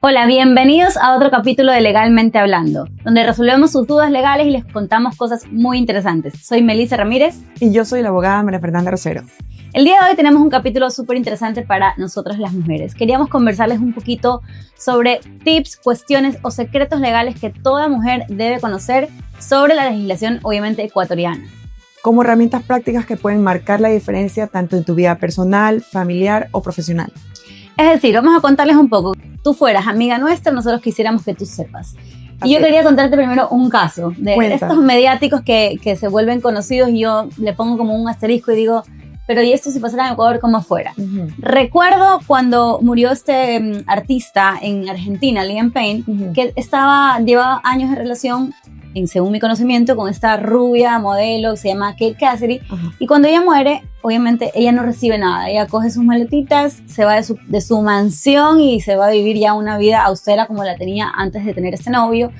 Hola, bienvenidos a otro capítulo de Legalmente Hablando, donde resolvemos sus dudas legales y les contamos cosas muy interesantes. Soy Melissa Ramírez. Y yo soy la abogada María Fernanda Rosero. El día de hoy tenemos un capítulo súper interesante para nosotras las mujeres. Queríamos conversarles un poquito sobre tips, cuestiones o secretos legales que toda mujer debe conocer sobre la legislación, obviamente, ecuatoriana. Como herramientas prácticas que pueden marcar la diferencia tanto en tu vida personal, familiar o profesional. Es decir, vamos a contarles un poco. Tú fueras amiga nuestra, nosotros quisiéramos que tú sepas. Y yo quería contarte primero un caso de estos mediáticos que se vuelven conocidos y yo le pongo como un asterisco y digo, pero ¿y esto si pasara en Ecuador cómo fuera? Recuerdo cuando murió este artista en Argentina, Liam Payne, que llevaba años de relación, según mi conocimiento, con esta rubia modelo que se llama Kate Cassidy. Y cuando ella muere, obviamente ella no recibe nada. Ella coge sus maletitas, se va de su mansión y se va a vivir ya una vida austera como la tenía antes de tener este novio.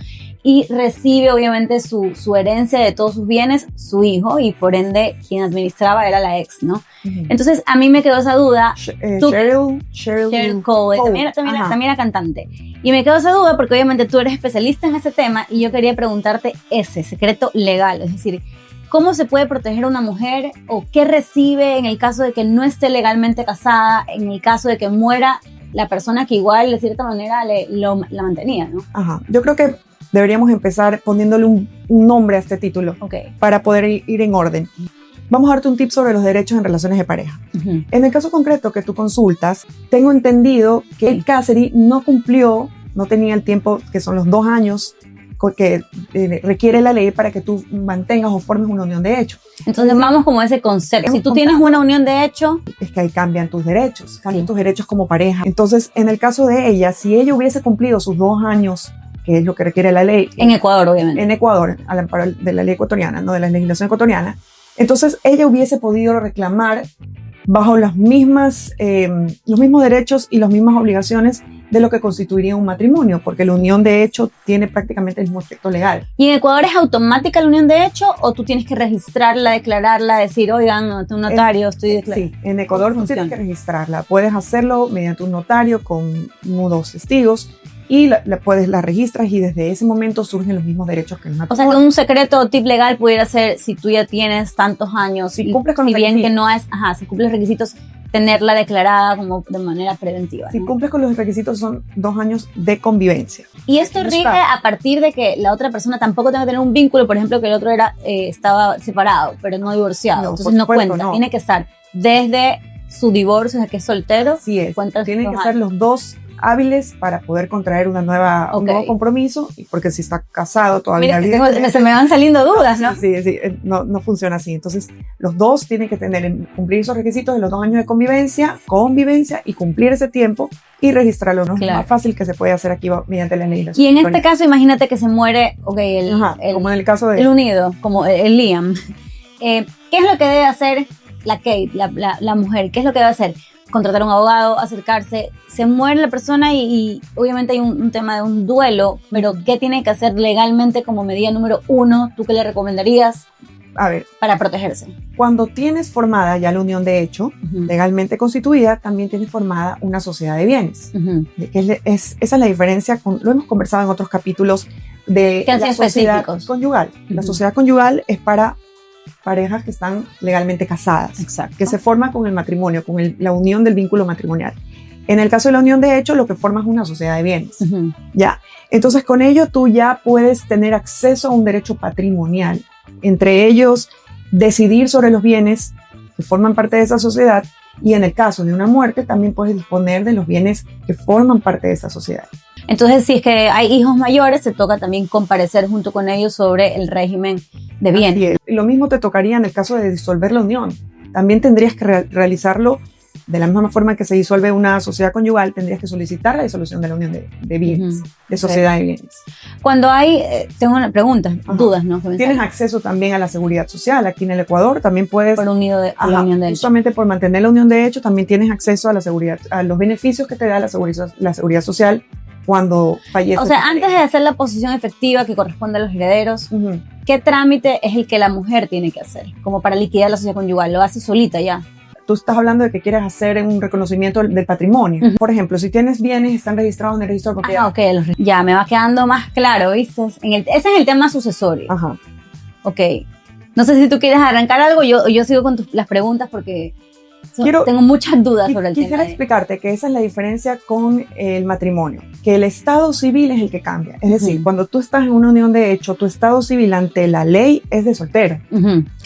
Y recibe obviamente su herencia de todos sus bienes, su hijo, y por ende quien administraba era la ex, ¿no? Entonces a mí me quedó esa duda. Cheryl Cole, también era cantante. Y me quedó esa duda porque obviamente tú eres especialista en ese tema y yo quería preguntarte ese secreto legal, es decir, ¿cómo se puede proteger a una mujer o qué recibe en el caso de que no esté legalmente casada, en el caso de que muera la persona que igual de cierta manera la mantenía, ¿no? Yo creo que deberíamos empezar poniéndole un nombre a este título para poder ir en orden. Vamos a darte un tip sobre los derechos en relaciones de pareja. En el caso concreto que tú consultas, tengo entendido que Cassidy no tenía el tiempo, que son los 2 años que requiere la ley para que tú mantengas o formes una unión de hecho. Entonces vamos como a ese concepto. Si tú tienes una unión de hecho, es que ahí cambian tus derechos, tus derechos como pareja. Entonces, en el caso de ella, si ella hubiese cumplido sus 2 años, que es lo que requiere la ley. En Ecuador, obviamente. En Ecuador, al amparo de la ley ecuatoriana, no de la legislación ecuatoriana. Entonces, ella hubiese podido reclamar bajo los mismos derechos y las mismas obligaciones de lo que constituiría un matrimonio, porque la unión de hecho tiene prácticamente el mismo efecto legal. ¿Y en Ecuador es automática la unión de hecho o tú tienes que registrarla, declararla, decir, oigan, un notario, estoy declarando? Sí, en Ecuador tú tienes que registrarla. Puedes hacerlo mediante un notario con 1 o 2 testigos. Y la registras y desde ese momento surgen los mismos derechos que el matrimonio. O sea, que un secreto o tip legal pudiera ser si tú ya tienes tantos años si cumples con los requisitos. Que no es, si cumples los requisitos, tenerla declarada como de manera preventiva. Si cumples con los requisitos son 2 años de convivencia. Y esto rige a partir de que la otra persona tampoco tenga que tener un vínculo, por ejemplo, que el otro estaba separado, pero no divorciado. Entonces no cuenta, tiene que estar desde su divorcio, desde que es soltero. Así es, tienen que ser los 2 hábiles para poder contraer un nuevo compromiso, porque si está casado todavía... Mira, se me van saliendo dudas, ¿no? Sí, no funciona así. Entonces, los 2 tienen que cumplir esos requisitos de los 2 años de convivencia y cumplir ese tiempo y registrarlo, ¿no? Claro. Es más fácil que se puede hacer aquí mediante la legislación. Y en este caso, imagínate que se muere, como en el caso de... El unido, como el Liam. ¿Qué es lo que debe hacer la Kate, la mujer? ¿Qué es lo que debe hacer? Contratar a un abogado, acercarse, se muere la persona y obviamente hay un tema de un duelo, pero ¿qué tiene que hacer legalmente como medida número 1? ¿Tú qué le recomendarías para protegerse? Cuando tienes formada ya la unión de hecho, legalmente constituida, también tienes formada una sociedad de bienes. Esa es la diferencia, lo hemos conversado en otros capítulos de la sociedad conyugal. La sociedad conyugal es para parejas que están legalmente casadas, que se forman con el matrimonio, con la unión del vínculo matrimonial. En el caso de la unión de hecho, lo que forma es una sociedad de bienes. ¿Ya? Entonces, con ello tú ya puedes tener acceso a un derecho patrimonial. Entre ellos, decidir sobre los bienes que forman parte de esa sociedad y en el caso de una muerte también puedes disponer de los bienes que forman parte de esa sociedad. Entonces, si es que hay hijos mayores, te toca también comparecer junto con ellos sobre el régimen de bienes. Lo mismo te tocaría en el caso de disolver la unión. También tendrías que realizarlo de la misma forma que se disuelve una sociedad conyugal, tendrías que solicitar la disolución de la unión de bienes, de sociedad de bienes. Cuando tengo una pregunta, dudas, ¿no? Tienes acceso también a la seguridad social. Aquí en el Ecuador también puedes... Por unido de la unión de hecho. Justamente por mantener la unión de hecho, también tienes acceso a la seguridad, a los beneficios que te da la seguridad social cuando fallece. O sea, antes de hacer la posición efectiva que corresponde a los herederos, ¿qué trámite es el que la mujer tiene que hacer? Como para liquidar la sociedad conyugal, ¿lo hace solita ya? tú estás hablando de que quieres hacer un reconocimiento del patrimonio. Por ejemplo, si tienes bienes, están registrados en el registro de propiedad. Ya, me va quedando más claro, ¿viste? Ese es el tema sucesorio. Ok. No sé si tú quieres arrancar algo, yo sigo con las preguntas porque tengo muchas dudas sobre el tema. Quisiera explicarte que esa es la diferencia con el matrimonio, que el estado civil es el que cambia. Es decir, cuando tú estás en una unión de hecho, tu estado civil ante la ley es de soltero.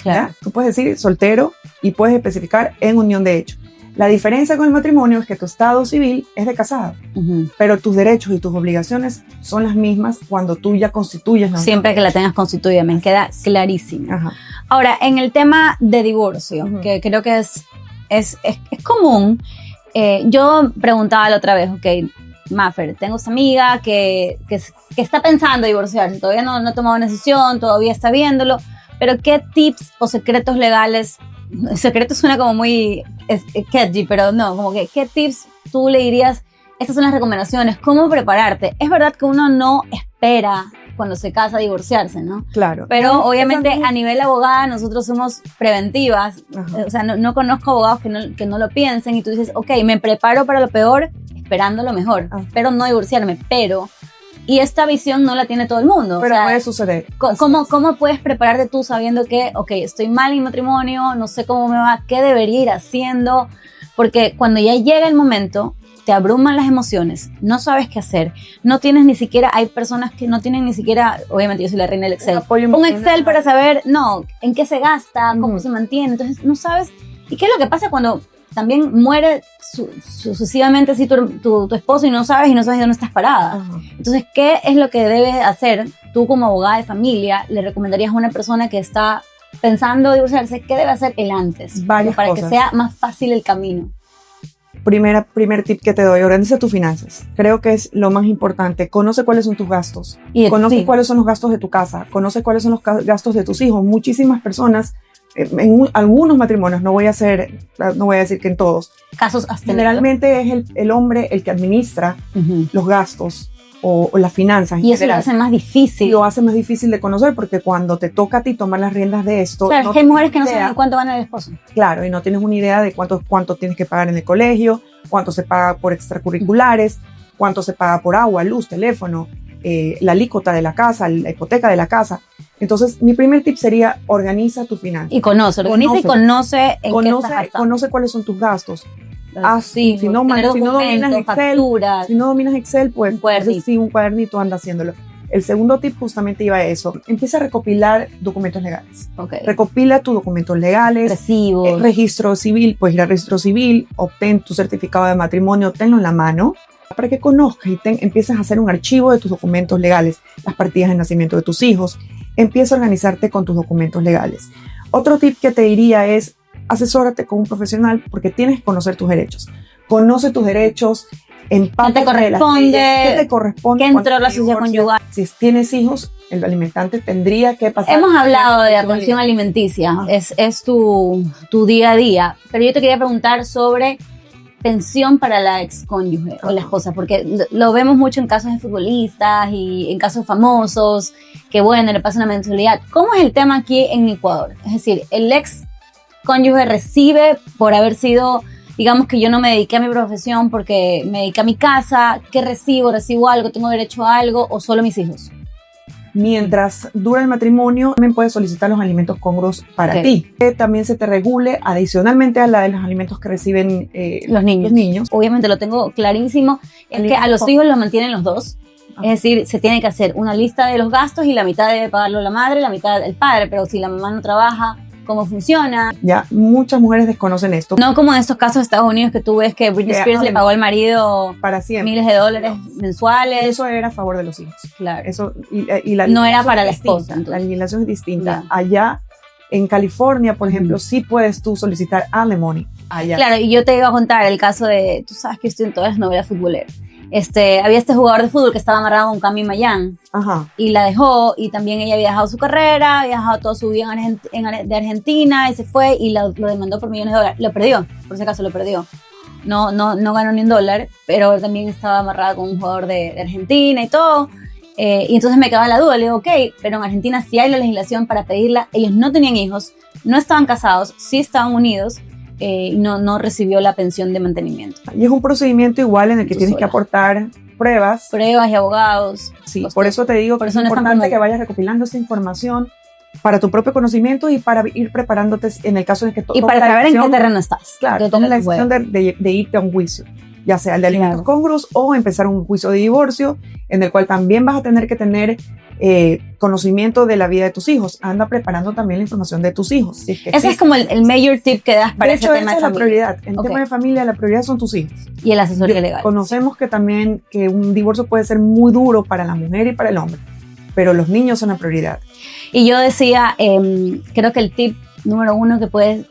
Claro. Tú puedes decir soltero y puedes especificar en unión de hecho. La diferencia con el matrimonio es que tu estado civil es de casado, pero tus derechos y tus obligaciones son las mismas cuando tú ya constituyes la unión. Siempre que la tengas constituida, me queda clarísimo. Ahora, en el tema de divorcio, que creo que es común, yo preguntaba la otra vez, Maffer, tengo esta amiga que está pensando divorciarse, todavía no ha tomado una decisión, todavía está viéndolo, pero ¿qué tips o secretos legales? Secreto suena como muy catchy, pero no, como que ¿qué tips tú le dirías? Estas son las recomendaciones, ¿cómo prepararte? Es verdad que uno no espera cuando se casa a divorciarse, ¿no? Claro. Pero obviamente a nivel abogada nosotros somos preventivas. O sea, no conozco abogados que no lo piensen y tú dices, me preparo para lo peor esperando lo mejor, pero no divorciarme, y esta visión no la tiene todo el mundo. Pero puede suceder. ¿Cómo puedes prepararte tú sabiendo que, estoy mal en mi matrimonio, no sé cómo me va, qué debería ir haciendo? Porque cuando ya llega el momento, te abruman las emociones, no sabes qué hacer, no tienes ni siquiera, hay personas que no tienen ni siquiera, obviamente yo soy la reina del Excel, un Excel para saber, en qué se gasta, cómo se mantiene, entonces no sabes. ¿Y qué es lo que pasa cuando también muere sucesivamente así tu esposo y no sabes de dónde estás parada? Entonces, ¿qué es lo que debes hacer tú como abogada de familia? ¿Le recomendarías a una persona que está pensando divorciarse qué debe hacer el antes? Varias para cosas. Que sea más fácil el camino. Primer tip que te doy, organiza tus finanzas. Creo que es lo más importante. Conoce cuáles son tus gastos. Conoce cuáles son los gastos de tu casa. Conoce cuáles son los gastos de tus hijos. Muchísimas personas, en algunos matrimonios, no voy a decir que en todos. Casos hasta generalmente es el hombre el que administra los gastos o las finanzas. Y eso lo hace más difícil. Lo hace más difícil de conocer porque cuando te toca a ti tomar las riendas de esto. Claro, es que hay mujeres que no saben cuánto gana el esposo. Claro, y no tienes una idea de cuánto tienes que pagar en el colegio, cuánto se paga por extracurriculares, cuánto se paga por agua, luz, teléfono, la alícuota de la casa, la hipoteca de la casa. Entonces, mi primer tip sería organiza tu finanzas. Y conoce en qué estás gastando. Conoce cuáles son tus gastos. Sí, si no dominas Excel, pues un cuadernito anda haciéndolo. El segundo tip justamente iba a eso. Empieza a recopilar documentos legales. Recopila tus documentos legales. Recibos. Registro civil, puedes ir al registro civil, obtén tu certificado de matrimonio, tenlo en la mano para que conozcas y empieces a hacer un archivo de tus documentos legales, las partidas de nacimiento de tus hijos. Empieza a organizarte con tus documentos legales. Otro tip que te diría es asesórate con un profesional porque tienes que conocer tus derechos. Conoce tus derechos, ¿qué te corresponde? ¿Qué entró la sociedad conyugal? Si tienes hijos, el alimentante tendría que pasar. Hemos hablado de atención alimenticia, es tu día a día, pero yo te quería preguntar sobre pensión para la excónyuge o la esposa, porque lo vemos mucho en casos de futbolistas y en casos famosos, que le pasa una mensualidad. ¿Cómo es el tema aquí en Ecuador? Es decir, el ex cónyuge recibe por haber sido, digamos que yo no me dediqué a mi profesión porque me dediqué a mi casa, ¿qué recibo? ¿Recibo algo? ¿Tengo derecho a algo? ¿O solo mis hijos? Mientras dura el matrimonio, también puedes solicitar los alimentos congruos para ti. Que también se te regule adicionalmente a la de los alimentos que reciben los niños. Obviamente lo tengo clarísimo, es que a los hijos los mantienen los dos. Es decir, se tiene que hacer una lista de los gastos y la mitad debe pagarlo la madre, la mitad el padre, pero si la mamá no trabaja, ¿cómo funciona? Ya, muchas mujeres desconocen esto. No como en estos casos de Estados Unidos que tú ves que Britney Spears le pagó al marido para siempre miles de dólares mensuales. Eso era a favor de los hijos. Claro. Eso, y la no era para la esposa. La legislación es distinta. Allá en California, por ejemplo, sí puedes tú solicitar alimony. Allá. Claro, y yo te iba a contar el caso de, tú sabes que estoy en todas las novelas futboleras. Había este jugador de fútbol que estaba amarrado a un Cami Mayán y la dejó, y también ella había dejado su carrera, había dejado toda su vida de Argentina y se fue y lo demandó por millones de dólares. Lo perdió, por si acaso lo perdió. No ganó ni un dólar, pero también estaba amarrada con un jugador de Argentina y todo. Y entonces me quedaba la duda, le digo, pero en Argentina sí hay la legislación para pedirla. Ellos no tenían hijos, no estaban casados, sí estaban unidos. y no recibió la pensión de mantenimiento. Y es un procedimiento igual en el que tienes que aportar pruebas y abogados. Sí, por eso te digo que es importante que vayas recopilando esta información para tu propio conocimiento y para ir preparándote en el caso de que... Y para saber en qué terreno estás. Claro, tomes la decisión de irte a un juicio, ya sea el de alimentos congruos o empezar un juicio de divorcio, en el cual también vas a tener que tener conocimiento de la vida de tus hijos. Anda preparando también la información de tus hijos. Si es que ese es como el mayor tip que das para ese tema de familia. Es la prioridad. En tema de familia, la prioridad son tus hijos. Y el asesoría legal. Conocemos que también que un divorcio puede ser muy duro para la mujer y para el hombre, pero los niños son la prioridad. Y yo decía, creo que el tip número 1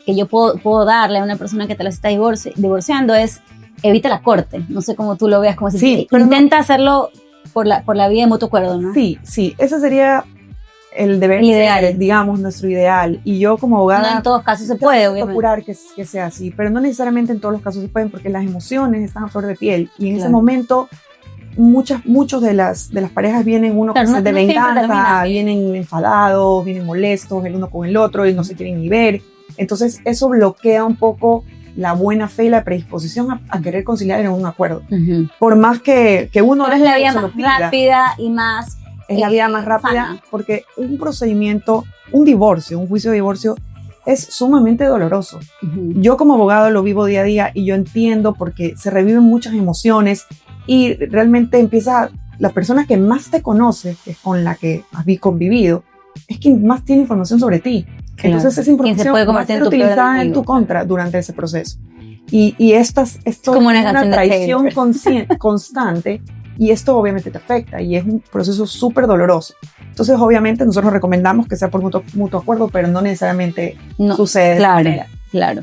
que yo puedo darle a una persona que te la está divorciando es evita la corte. No sé cómo tú lo veas, como si intenta hacerlo por la vía de mutuo acuerdo, ¿no? Sí, ese sería el deber ser, digamos, nuestro ideal. Y yo como abogada... No en todos casos se puede, obviamente. Procurar que sea así, pero no necesariamente en todos los casos se pueden, porque las emociones están a flor de piel. Y en ese momento, muchos de las parejas vienen uno con de venganza, vienen enfadados, vienen molestos el uno con el otro y no se quieren ni ver. Entonces eso bloquea un poco la buena fe y la predisposición a querer conciliar en un acuerdo. Por más que uno... Pero es la vía más rápida y más... Es la vía más rápida sana. Porque un procedimiento, un juicio de divorcio es sumamente doloroso. Yo como abogado lo vivo día a día y yo entiendo porque se reviven muchas emociones y realmente la persona que más te conoce, que es con la que has convivido, es quien más tiene información sobre ti. Claro. Entonces esa información va a ser utilizada en tu contra durante ese proceso. Y esto es como una traición constante y esto obviamente te afecta y es un proceso súper doloroso. Entonces obviamente nosotros recomendamos que sea por mutuo acuerdo, pero no necesariamente sucede. Claro.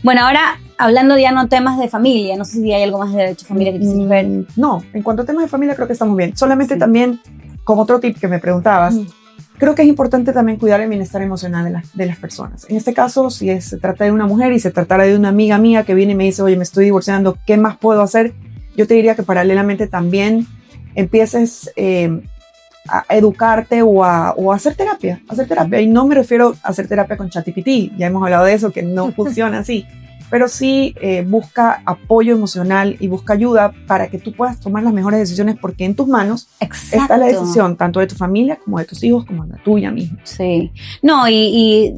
Bueno, ahora hablando ya no temas de familia, no sé si hay algo más de derecho de familia que quisieras ver. No, en cuanto a temas de familia creo que estamos bien. Solamente también, como otro tip que me preguntabas, creo que es importante también cuidar el bienestar emocional de las personas. En este caso, si se trata de una mujer y se tratara de una amiga mía que viene y me dice, oye, me estoy divorciando, ¿qué más puedo hacer? Yo te diría que paralelamente también empieces a educarte o a hacer terapia. Y no me refiero a hacer terapia con ChatGPT, ya hemos hablado de eso, que no funciona así. Pero sí busca apoyo emocional y busca ayuda para que tú puedas tomar las mejores decisiones, porque en tus manos está la decisión tanto de tu familia como de tus hijos como de la tuya misma. Sí. No, y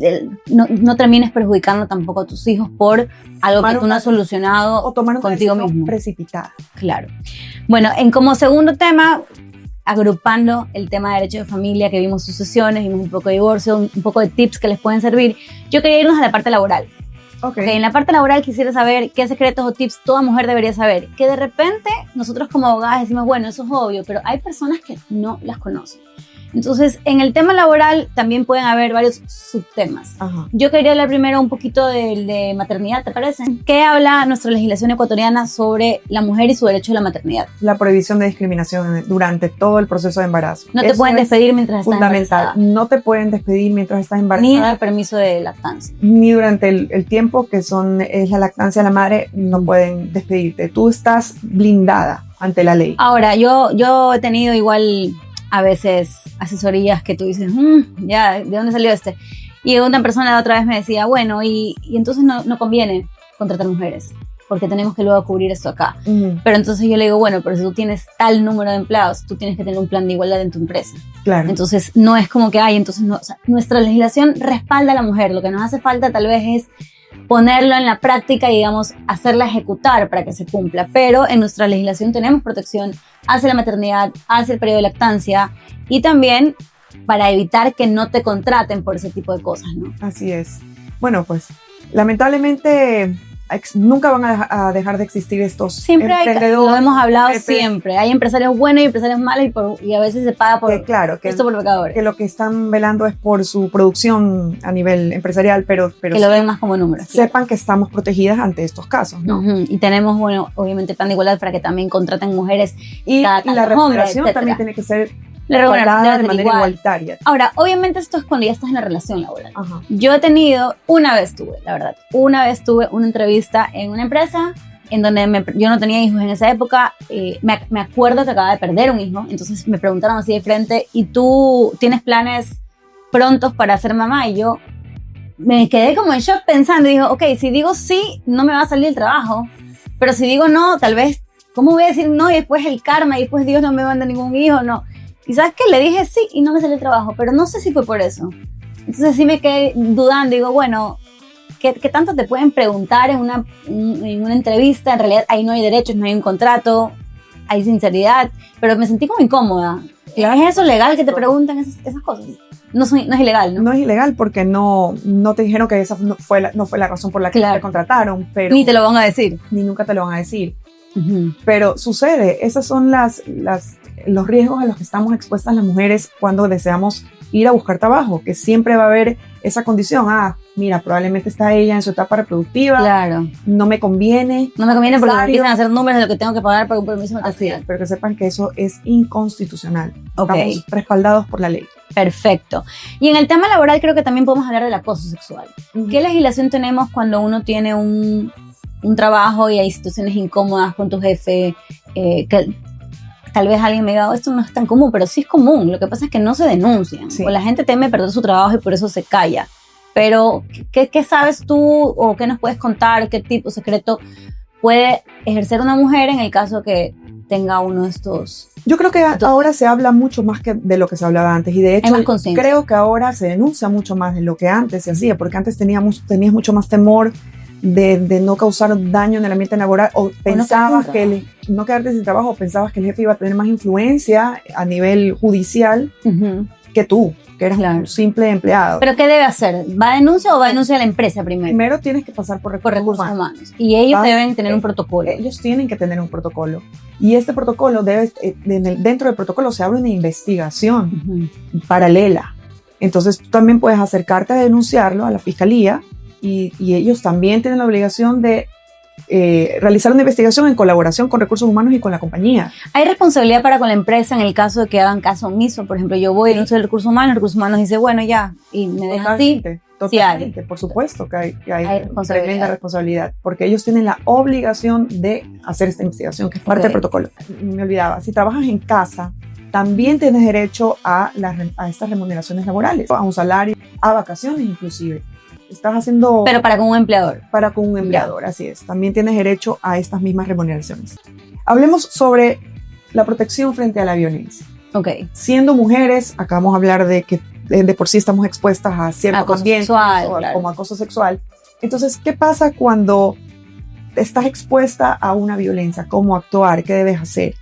no termines perjudicando tampoco a tus hijos por algo que tú no has solucionado o tomar una contigo mismo. Precipitada. Claro. Bueno, como segundo tema, agrupando el tema de derecho de familia, que vimos sucesiones, vimos un poco de divorcio, un poco de tips que les pueden servir, yo quería irnos a la parte laboral. Okay, en la parte laboral quisiera saber qué secretos o tips toda mujer debería saber, que de repente nosotros como abogadas decimos, bueno, eso es obvio, pero hay personas que no las conocen. Entonces, en el tema laboral también pueden haber varios subtemas. Yo quería hablar primero un poquito de maternidad, ¿te parece? ¿Qué habla nuestra legislación ecuatoriana sobre la mujer y su derecho a la maternidad? La prohibición de discriminación durante todo el proceso de embarazo. No te pueden despedir mientras estás embarazada. No te pueden despedir mientras estás embarazada. Ni en el permiso de lactancia. Ni durante el tiempo que es la lactancia de la madre, no pueden despedirte. Tú estás blindada ante la ley. Ahora, yo he tenido igual... a veces asesorías que tú dices, ya, ¿de dónde salió este? Y una persona la otra vez me decía, bueno, y entonces no conviene contratar mujeres, porque tenemos que luego cubrir esto acá. Pero entonces yo le digo, bueno, pero si tú tienes tal número de empleados, tú tienes que tener un plan de igualdad en tu empresa. Claro. Entonces no es como que entonces no, o sea, nuestra legislación respalda a la mujer, lo que nos hace falta tal vez es ponerlo en la práctica y, digamos, hacerla ejecutar para que se cumpla. Pero en nuestra legislación tenemos protección hacia la maternidad, hacia el periodo de lactancia y también para evitar que no te contraten por ese tipo de cosas, ¿no? Así es. Bueno, pues, lamentablemente... nunca van a dejar de existir estos emprendedores. Lo hemos hablado siempre. Hay empresarios buenos y empresarios malos y a veces se paga por pecadores. Que lo que están velando es por su producción a nivel empresarial, pero que lo ven más como números. Sepan que estamos protegidas ante estos casos, ¿no? Y tenemos, bueno, obviamente plan de igualdad para que también contraten mujeres y la remuneración también tiene que ser de manera igualitaria. Ahora, obviamente esto es cuando ya estás en la relación laboral. Yo he tenido, una vez tuve una entrevista en una empresa en donde yo no tenía hijos en esa época. Me acuerdo que acababa de perder un hijo, entonces me preguntaron así de frente, ¿y tú tienes planes prontos para ser mamá? Y yo, me quedé como en shock pensando, y digo, ok, si digo sí, no me va a salir el trabajo, pero si digo no, tal vez, ¿cómo voy a decir no? Y después el karma, y después Dios no me manda ningún hijo, no. Y ¿sabes qué? Le dije sí y no me salió el trabajo, pero no sé si fue por eso. Entonces sí me quedé dudando, digo, bueno, ¿qué tanto te pueden preguntar en una entrevista? En realidad ahí no hay derechos, no hay un contrato, hay sinceridad, pero me sentí como incómoda. Claro. ¿Es eso legal que te preguntan esas cosas? No es ilegal, ¿no? No es ilegal porque no te dijeron que esa no fue la razón por la que te contrataron. Pero ni te lo van a decir. Ni nunca te lo van a decir. Uh-huh. Pero sucede, esos son los riesgos a los que estamos expuestas las mujeres cuando deseamos ir a buscar trabajo, que siempre va a haber esa condición. Mira, probablemente está ella en su etapa reproductiva. Claro. No me conviene. No me conviene porque me empiezan a hacer números de lo que tengo que pagar para un permiso de maternidad. Pero que sepan que eso es inconstitucional. Okay. Estamos respaldados por la ley. Perfecto. Y en el tema laboral creo que también podemos hablar del acoso sexual. Uh-huh. ¿Qué legislación tenemos cuando uno tiene un trabajo y hay situaciones incómodas con tu jefe? Que tal vez alguien me diga, esto no es tan común, pero sí es común. Lo que pasa es que no se denuncian. Sí. O la gente teme perder su trabajo y por eso se calla. Pero, ¿qué sabes tú o qué nos puedes contar? ¿Qué tipo secreto puede ejercer una mujer en el caso que tenga uno de estos? Yo creo que ahora se habla mucho más que de lo que se hablaba antes. Y de hecho, creo que ahora se denuncia mucho más de lo que antes se hacía. Porque antes tenías mucho más temor de no causar daño en el ambiente laboral, o pensabas que no quedarte sin trabajo, o pensabas que el jefe iba a tener más influencia a nivel judicial uh-huh. que tú, que eras un simple empleado. ¿Pero qué debe hacer? ¿Va a denuncia o va a denunciar a la empresa primero? Primero tienes que pasar por recursos humanos. Y ellos deben tener un protocolo. Ellos tienen que tener un protocolo. Y este protocolo dentro del protocolo se abre una investigación uh-huh. paralela. Entonces tú también puedes acercarte a denunciarlo a la fiscalía. Y ellos también tienen la obligación de realizar una investigación en colaboración con recursos humanos y con la compañía. ¿Hay responsabilidad para con la empresa en el caso de que hagan caso omiso? Por ejemplo, yo voy y denuncio de recursos humanos dice, bueno, ya, y me dejan así. Totalmente, por supuesto que hay tremenda responsabilidad, porque ellos tienen la obligación de hacer esta investigación, que es parte del protocolo. Me olvidaba, si trabajas en casa, también tienes derecho a estas remuneraciones laborales, a un salario, a vacaciones inclusive. Estás haciendo... Pero para con un empleador. Para con un empleador, así es. También tienes derecho a estas mismas remuneraciones. Hablemos sobre la protección frente a la violencia. Ok. Siendo mujeres, acabamos de hablar de que de por sí estamos expuestas a cierto ambiente, como acoso sexual. Entonces, ¿qué pasa cuando estás expuesta a una violencia? ¿Cómo actuar? ¿Qué debes hacer?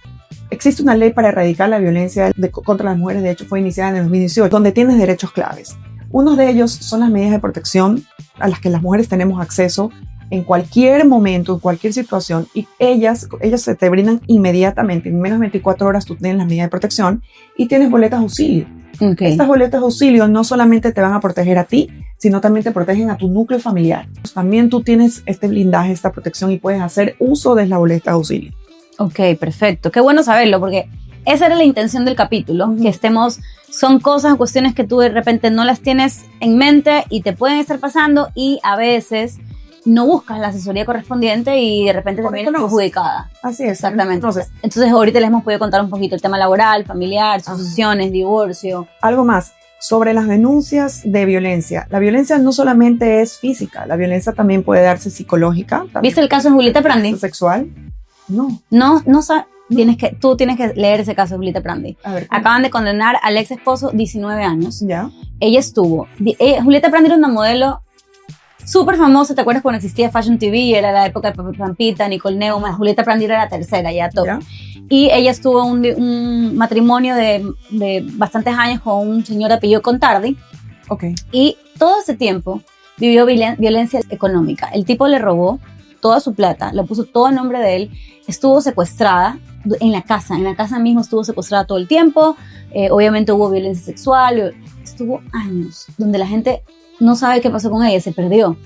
Existe una ley para erradicar la violencia contra las mujeres, de hecho fue iniciada en el 2018, donde tienes derechos claves. Uno de ellos son las medidas de protección a las que las mujeres tenemos acceso en cualquier momento, en cualquier situación, y ellas se te brindan inmediatamente. En menos de 24 horas tú tienes las medidas de protección y tienes boletas de auxilio. Okay. Estas boletas de auxilio no solamente te van a proteger a ti, sino también te protegen a tu núcleo familiar. También tú tienes este blindaje, esta protección, y puedes hacer uso de la boleta de auxilio. Ok, perfecto. Qué bueno saberlo, porque esa era la intención del capítulo, que son cosas, cuestiones que tú de repente no las tienes en mente y te pueden estar pasando, y a veces no buscas la asesoría correspondiente y de repente te vienes perjudicada. Así es. Exactamente. Entonces ahorita les hemos podido contar un poquito el tema laboral, familiar, sucesiones, divorcio. Algo más sobre las denuncias de violencia. La violencia no solamente es física, la violencia también puede darse psicológica. ¿Viste el caso de Julieta Prandi? Sexual. No. Tú tienes que leer ese caso de Julieta Prandi. Acaban de condenar al ex esposo 19 años. Ya. Julieta Prandi era una modelo súper famosa. ¿Te acuerdas cuando existía Fashion TV? Era la época de Pampita, Nicole Neumann. Julieta Prandi era la tercera, ya top. ¿Ya? Y ella estuvo un matrimonio de bastantes años con un señor de apellido Contardi. Okay. Y todo ese tiempo vivió violencia económica. El tipo le robó toda su plata, lo puso todo a nombre de él, estuvo secuestrada en la casa mismo estuvo secuestrada todo el tiempo, obviamente hubo violencia sexual, estuvo años donde la gente no sabe qué pasó con ella, se perdió.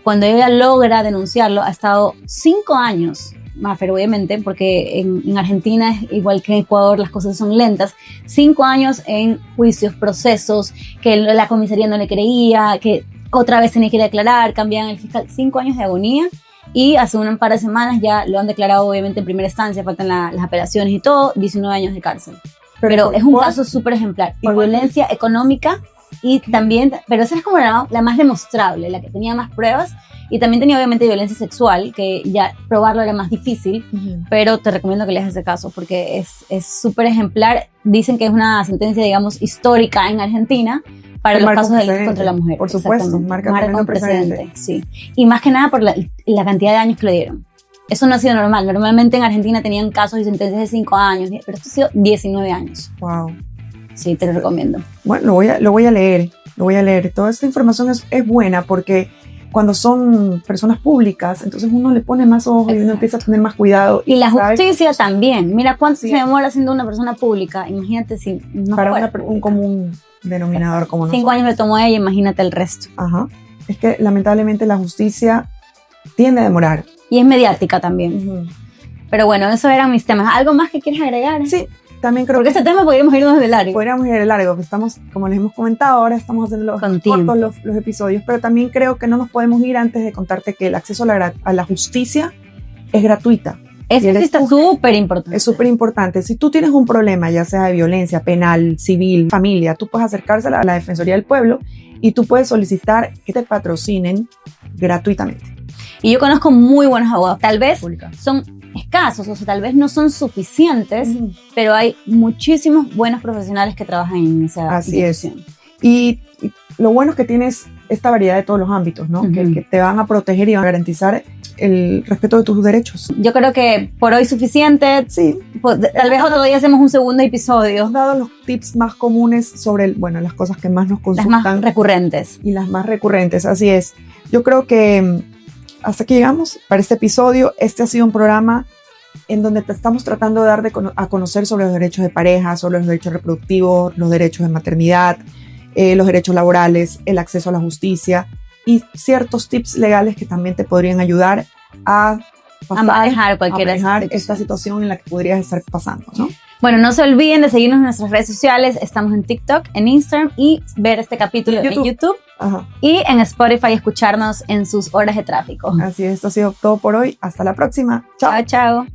Cuando ella logra denunciarlo, ha estado 5 años, Mafer, obviamente, porque en Argentina, igual que en Ecuador, las cosas son lentas, 5 años en juicios, procesos, que la comisaría no le creía, que otra vez tenía que ir a declarar, cambiaban el fiscal, 5 años de agonía. Y hace un par de semanas ya lo han declarado, obviamente, en primera instancia, faltan las apelaciones y todo, 19 años de cárcel. Pero es un caso súper ejemplar. Por violencia económica Y también, pero esa es como la más demostrable, la que tenía más pruebas. Y también tenía obviamente violencia sexual, que ya probarlo era más difícil, pero te recomiendo que leas ese caso porque es súper ejemplar. Dicen que es una sentencia, digamos, histórica en Argentina para los casos de delitos contra la mujer. Por supuesto, marca un precedente. Sí. Y más que nada por la cantidad de años que le dieron. Eso no ha sido normal. Normalmente en Argentina tenían casos y sentencias de 5 años, pero esto ha sido 19 años. Wow. Sí, te lo recomiendo. Bueno, lo voy a leer. Toda esta información es buena porque cuando son personas públicas, entonces uno le pone más ojos y uno empieza a tener más cuidado. Y la justicia también. Mira cuánto se demora siendo una persona pública. Imagínate si no para un común denominador como nosotros. 5 años le tomó a ella, imagínate el resto. Ajá. Es que lamentablemente la justicia tiende a demorar. Y es mediática también. Pero bueno, esos eran mis temas. ¿Algo más que quieres agregar? Sí. También creo porque ese tema podríamos irnos de largo. Podríamos ir de largo, estamos, como les hemos comentado, ahora estamos haciendo cortos los episodios, pero también creo que no nos podemos ir antes de contarte que el acceso a la justicia es gratuita. Eso está súper importante. Es súper importante. Si tú tienes un problema, ya sea de violencia penal, civil, familia, tú puedes acercarse a la Defensoría del Pueblo y tú puedes solicitar que te patrocinen gratuitamente. Y yo conozco muy buenos abogados. Tal vez son escasos, o sea, tal vez no son suficientes, pero hay muchísimos buenos profesionales que trabajan en esa institución. Así es. Y lo bueno es que tienes esta variedad de todos los ámbitos, ¿no? Que te van a proteger y van a garantizar el respeto de tus derechos. Yo creo que por hoy suficiente. Sí. Tal vez otro día hacemos un segundo episodio. Hemos dado los tips más comunes sobre, las cosas que más nos consultan. Las más recurrentes. Y las más recurrentes, así es. Yo creo que hasta aquí llegamos para este episodio. Este ha sido un programa en donde te estamos tratando de dar a conocer sobre los derechos de pareja, sobre los derechos reproductivos, los derechos de maternidad, los derechos laborales, el acceso a la justicia y ciertos tips legales que también te podrían ayudar a manejar esta situación en la que podrías estar pasando, ¿no? Bueno, no se olviden de seguirnos en nuestras redes sociales. Estamos en TikTok, en Instagram y ver este capítulo en YouTube. Y en Spotify escucharnos en sus horas de tráfico. Así es, esto ha sido todo por hoy. Hasta la próxima. Chao. Chao.